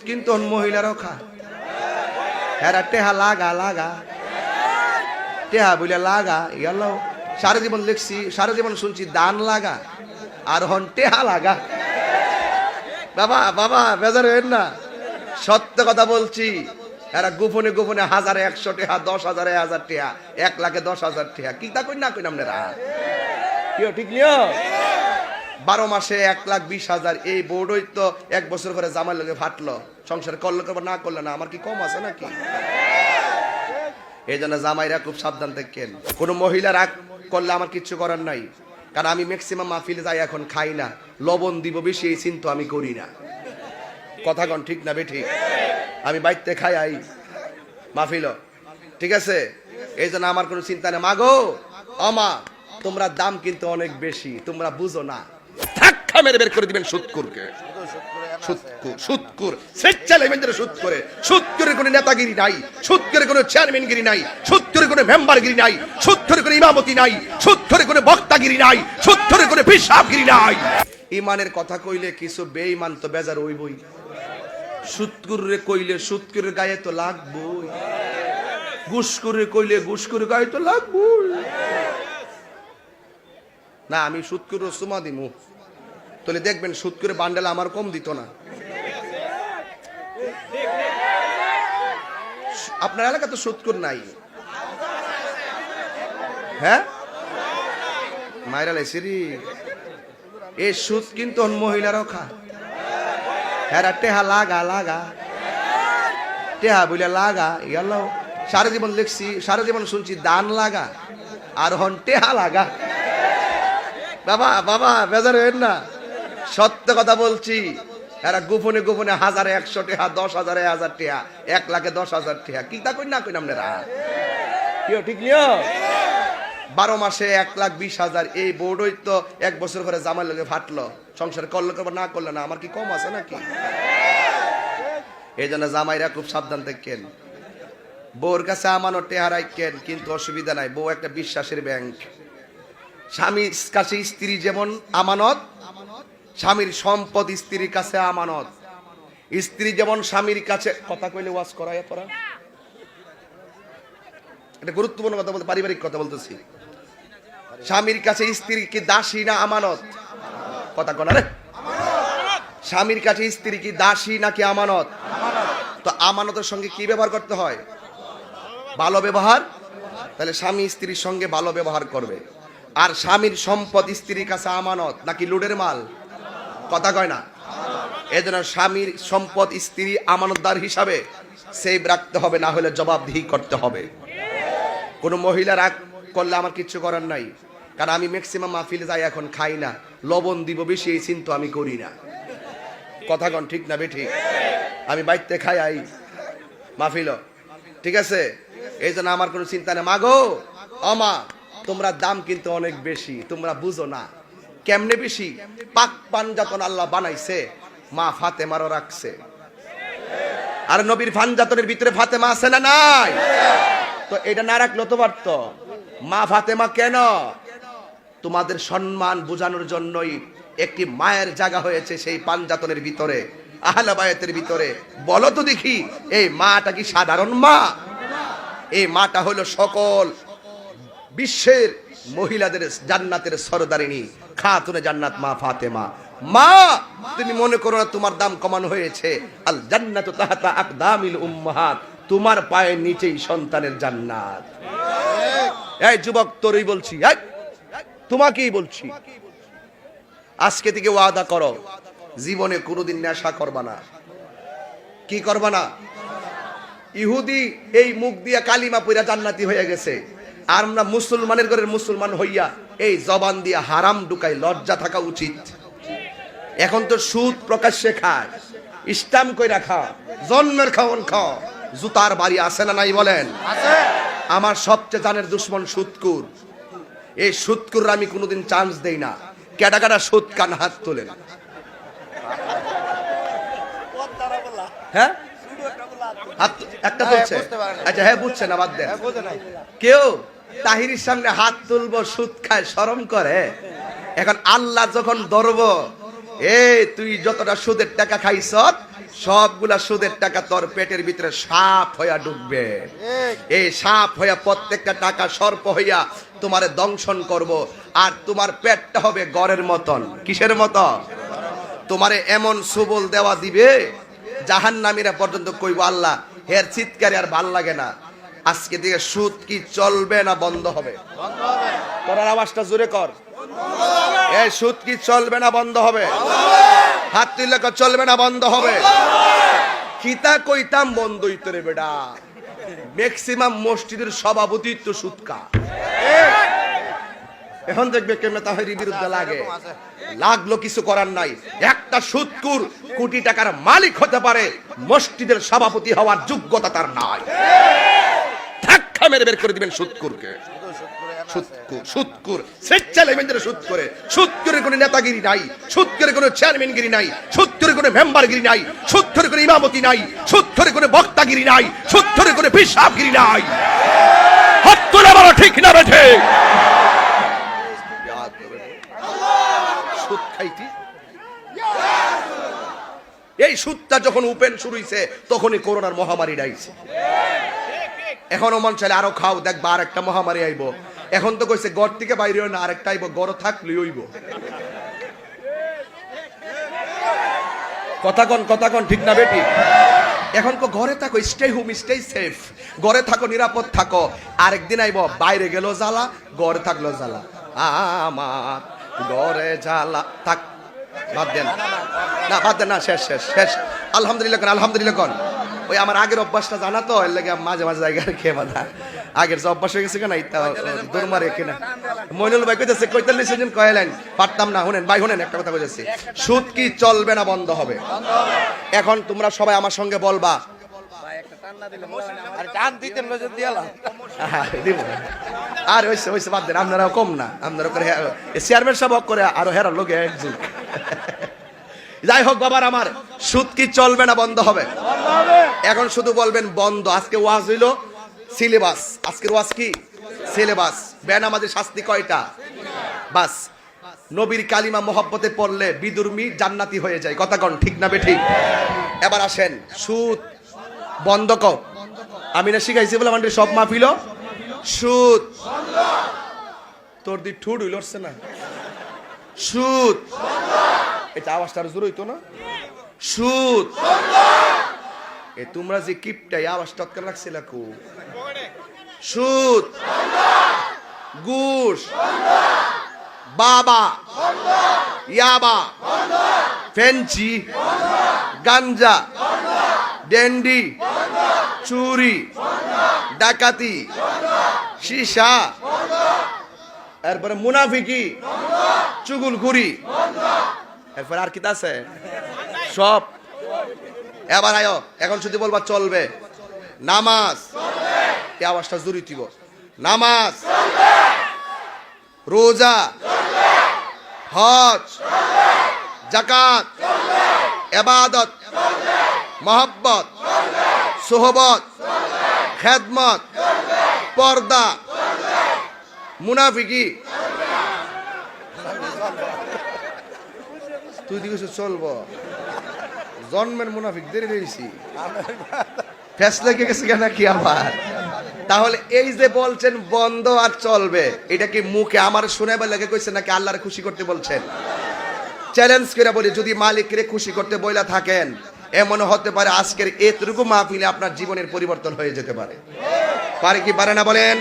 কিন্তু মহিলারও খায়। এরা টেহা লাগা লাগা টেহা বলে লাগা গেল। সারা জীবন লিখছি, সারা জীবন শুনছি দান লাগা, আর হন টেহা লাগা। বাবা বাবা বেজার হইেন না, সত্য কথা বলছি। এরা গোপনে গোপনে 1000-100 টেহা, 10,000-1000 টেহা, 1,10,000 টেহা কি তা কই না কই আপনারা কেউ ঠিক নিও। 12 মাসে 1,20,000 এই বোর্ডই তো 1 বছর করে জামাই লগে ফাটলো। সংসার করলে করবো, না করলে না, আমার কি কম আছে নাকি? এই জন্য জামাইরা খুব সাবধান থাকেন। কোনো মহিলা রাগ করলে আমার কিচ্ছু করার নাই, কারণ আমি ম্যাক্সিমাম মাহফিলে যাই এখন খাই না, লবণ দিব বেশি এই চিন্তা আমি করি না। কথা কন ঠিক না বেঠিক? আমি বাইতে খাই আই মাহফিল, ঠিক আছে? এই জন্য আমার কোনো চিন্তা নেই। মাগো আমা তোমরা দাম কিন্তু অনেক বেশি, তোমরা বুঝো না। ধাক্কা মেরে বের করে দিবেন সুদকুরকে। সুদকুর সুদকুরের কোনো নেতাগিরি নাই, সুদকুরের কোনো চেয়ারম্যানগিরি নাই, সুদকুরের কোনো মেম্বারগিরি নাই, সুদকুরের কোনো ইমামতি নাই, সুদকুরের কোনো বক্তাগিরি নাই, সুদকুরের কোনো পেশাবগিরি নাই। ইমানের কথা কইলে কিছু বেঈমান তো বেজার হইবই। সুদকুরে কইলে সুদকুরের গায়ে তো লাগবই, ঘুষখোরে কইলে ঘুষখোরের গায়ে তো লাগবই। না আমি সুদকুরের সুমা দিমু, তাহলে দেখবেন সুদকুরে বান্ডেল আমার কম দিত না। আপনার এলাকা তো সুদকুর নাই, হ্যাঁ মাইরা লাইছিরি। এই সুদ কিন্তু মহিলারও খায়। এরা টেহা লাগা লাগা টেহা বলে লাগা গেল। সারা জীবন লিখছি, সারা জীবন শুনছি দান লাগা, আর হন টেহা লাগা। বাবা বাবা বেজার হইেন না, সত্য কথা বলছি। এরা গোপনে গোপনে 1000-100 টেহা, 10,000-1000 টেহা, 1,10,000 টেহা কি তা কই না কই আপনারা কেউ ঠিক নিও। 12 মাসে 1,20,000 এই বোর্ডই তো 1 বছর করে জামাই লগে ফাটলো। সংসার করলে করবো, না করলে না, আমার কি কম আছে নাকি? এই জন্য জামাইরা খুব সাবধান থাকেন। বউর কাছে আমানত টেহা রাখেন, কিন্তু অসুবিধা নাই, বউ একটা বিশ্বাসের ব্যাংক। স্বামীর কাছে স্ত্রী যেমন আমানত, স্বামীর সম্পদ স্ত্রীর কাছে আমানত। স্ত্রী যেমন স্বামীর কাছে, কথা কইলে ওয়াজ করায় পড়া, এটা গুরুত্বপূর্ণ কথা বলতে, পারিবারিক কথা বলতেছি। স্বামীর কাছে স্ত্রী কি দাসী না আমানত? কথা কন রে। স্বামীর কাছে স্ত্রী কি দাসী নাকি আমানত? তো আমানতের সঙ্গে কি ব্যবহার করতে হয়? ভালো ব্যবহার। তাহলে স্বামী স্ত্রীর সঙ্গে ভালো ব্যবহার করবে। আর স্বামীর সম্পদ স্ত্রীর কাছে আমানত নাকি লুডের মাল? কথা কয় না। এজন্য স্বামীর সম্পদ স্ত্রী আমানতদার হিসাবে সেভ রাখতে হবে, না হলে জবাবদিহি করতে হবে। কোনো মহিলা রাগ করলে আমার কিচ্ছু করার নাই, কারণ আমি ম্যাক্সিমাম মাহফিলে যাই এখন খাই না, লবণ দিব বেশি এই চিন্তা আমি করি না। কথা কন ঠিক না বেঠিক? আমি বাইতে খাই আই মাহফিল, ঠিক আছে? এই জন্য আমার কোনো চিন্তা নেই। মাগো আমা তোমরা দাম কিন্তু অনেক বেশি, তোমরা বুঝো না। কেমনে বেশি? পাক পাঞ্জাতন আল্লাহ বানাইছে, মা ফাতেমারও রাখছে। আর নবীর পাঞ্জাতনের ভিতরে ফাতেমা আছে না নাই? তো এটা না রাখলো তো পারতো। মা ফাতেমা কেন? তোমাদের সম্মান বোঝানোর জন্যই একটি মায়ের জায়গা হয়েছে সেই পাঞ্জাতনের ভিতরে, আহলে বায়াতের ভিতরে। বলো তো দেখি, এই মাটা কি সাধারণ মা? এই মাটা হলো সকল বিশ্বের মহিলাদের জান্নাতের সরদারিনী, খাতুনে জান্নাত মা ফাতেমা। মা তুমি মনে করো না তোমার দাম কমানো হয়েছে? আল জান্নাতু তাহতা আকদামিল উম্মাহাত, তোমার পায়ের নিচেই সন্তানের জান্নাত। এই যুবক তোরই বলছি, তোমাকেই বলছি, আজকে থেকে ওয়াদা করো জীবনে কোনোদিন নেশা করবা না। কি করবা না? ইহুদি এই মুখ দিয়া কালিমা পইরা জান্নাতি হয়ে গেছে, আর আমরা মুসলমানের ঘরের মুসলমান হইয়া এই জবান দিয়া হারাম ঢুকাই, লজ্জা থাকা উচিত। এখন তো সুদ প্রকাশ্যে খায়, ইসলাম কই রাখা, জন্মের খাওন খাও, জুতার বাড়ি আছে না নাই বলেন? আমার সবচেয়ে জানের দুশ্মন সুদকুর। এই সুদকুর আমি কোনোদিন চান্স দেই না। কেডা কেডা সুদ কান হাত তোলেন? হ্যাঁ একটা বলছে, আচ্ছা হ্যাঁ বুঝছেন, বাদ দেন। কেউ তাহিরির সামনে হাত তুলবো সুদ খায় শরম করে। এখন আল্লাহ যখন ধরবো তুই যতটা সুদের টাকা খাইছ সবগুলা সুদের টাকা তোর পেটের ভিতরে সাপ হইয়া ঢুকবে। এই সাপ হইয়া প্রত্যেকটা টাকা সর্প হইয়া তোমারে দংশন করব। আর তোমার পেটটা হবে গড়ের মতন। কিসের মতো? তোমারে এমন সুবল দেওয়া দিবে জাহান্নামীরা পর্যন্ত কইব আল্লাহ হের চিৎকারে আর ভাল লাগে না। আজকে থেকে সুদ কি চলবে না বন্ধ হবে? তোর আওয়াজটা জোরে কর। এই সুদ কি চলবে না বন্ধ হবে? হাত তুলে কর চলবে না বন্ধ হবে? কিতা কইতাম বন্ধ হইতো রে বেটা। ম্যাক্সিমাম মসজিদের সভাপতি তো সুদকা। এখন দেখবে কেমনে তাহিরির বিরুদ্ধে লাগে। লাগলো, কিছু করার নাই। একটা সুদকুর কোটি টাকার মালিক হতে পারে, মসজিদের সভাপতি হওয়ার যোগ্যতা তার নাই। ধাক্কা মেরে বের করে দিবেন সুদকুরকে। সুদকুর স্বেচ্ছালেমেন্দ্রে সুদ করে, সুদ করে কোনো নেতাগিরি নাই, সুদ করে কোনো চেয়ারম্যানগিরি নাই, সুদ করে কোনো মেম্বারগিরি নাই, সুদ করে কোনো ইমামতি নাই, সুদ করে কোনো বক্তাগিরি নাই, সুদ করে কোনো পিসাবগিরি নাই। হাত তুলে বলো ঠিক না বেঠে? সুদ খাইতি। এই সুদটা যখন ওপেন শুরু হইছে তখনই করোনার মহামারী আইছে। এখনো মন চাইলে আরো খাও, দেখবা আর একটা মহামারী আইব। এখন তো কইছে ঘর থেকে বাইরে না, আরেকটা আইব, ঘর থাকলেই হইব। কথা কন ঠিক না বেটি? এখন তো ঘরে থাকো, স্টে হোম স্টে সেফ, ঘরে থাকো, নিরাপদ থাকো। আরেকদিন আইব বাইরে গেল জ্বালা, ঘরে থাকলো জ্বালা। আমার ঘরে জ্বালা থাক। বাদ দেন না, বাদ দেন না, শেষ শেষ শেষ। আলহামদুলিল্লাহ কোন, আলহামদুলিল্লাহ কোন। ওই আমার আগের অভ্যাসটা জানা তো, এর লাগে মাঝে মাঝে জায়গায় খেয়ে বাধা। আগের যে অভ্যাস হয়ে গেছে কেন দৌড় মারে কিনা। মইনুল ভাই কইতেছে 45 জন কয়েলেন পারতাম না। শুনেন ভাই, শুনেন একটা কথা কইতেছি, সুদ কি চলবে না বন্ধ হবে? এখন তোমরা সবাই আমার সঙ্গে বলবা। আর হইছে হইছে, বাদ দেন, আপনারাও কম না, আপনারা করে চেয়ারম্যান সাহেব করে আরো হেরার লোকে একজন। যাই হোক বাবার আমার, সুদ কি চলবে না বন্ধ হবে? এখন শুধু বলবেন বন্ধ। আজকে ওয়াজ হইলো সিলেবাস। আজকের ওয়াজ কি? সিলেবাস। বেনামাজির শাস্তি কয়টা? বাস। নবীর কালিমা মোহাব্বতে পড়লে বিদুর্মী জান্নাতি হয়ে যায়। কথা কন ঠিক না বেঠিক? এবার আসেন, সুদ বন্ধ কর। আমি না শিখাইছি বলে আমাদের সব মাহফিল সুদ। তোর দি ঠুড হইলছে না? সুদ। এটা আওয়াজটা আরো জোর হইতো না? সুদ। এ তোমরা যে কিপটাই আওয়াজ টক্কর রাখছিল কো? সুদ, ঘুষ, বাবা, ইয়াবা, ফেঞ্চি, গাঞ্জা, ডেন্ডি, চুরি, ডাকাতি, সীসা, এরপরে মুনাফিকি, চুগুলখুরি, এরপরে আর কি আছে সব। এবার আয়ো, এখন শুধু বলবা চলবে। নামাজ, এই আওয়াজটা জোরে দিব। নামাজ, রোজা, হজ, যাকাত, ইবাদত, মহব্বত, সোহবত, খেদমত, পর্দা, মুনাফিকি। তুই দিকে চলবো? জন্মের মুনাফিক দেরি দিয়েছি, ফেস লেগে গেছে কেন কি আবার? তাহলে এই যে বলছেন বন্ধ আর চলবে, এটা কি মুখে আমার শোনাবার লাগে কইছেন নাকি আল্লাহরে খুশি করতে বলছেন? চ্যালেঞ্জ করে বলি, যদি মালিকরে খুশি করতে বইলা থাকেন, এমন হতে পারে আজকের এতটুকু মাহফিলে আপনার জীবনের পরিবর্তন হয়ে যেতে পারে। পারে কি পারে না বলেন?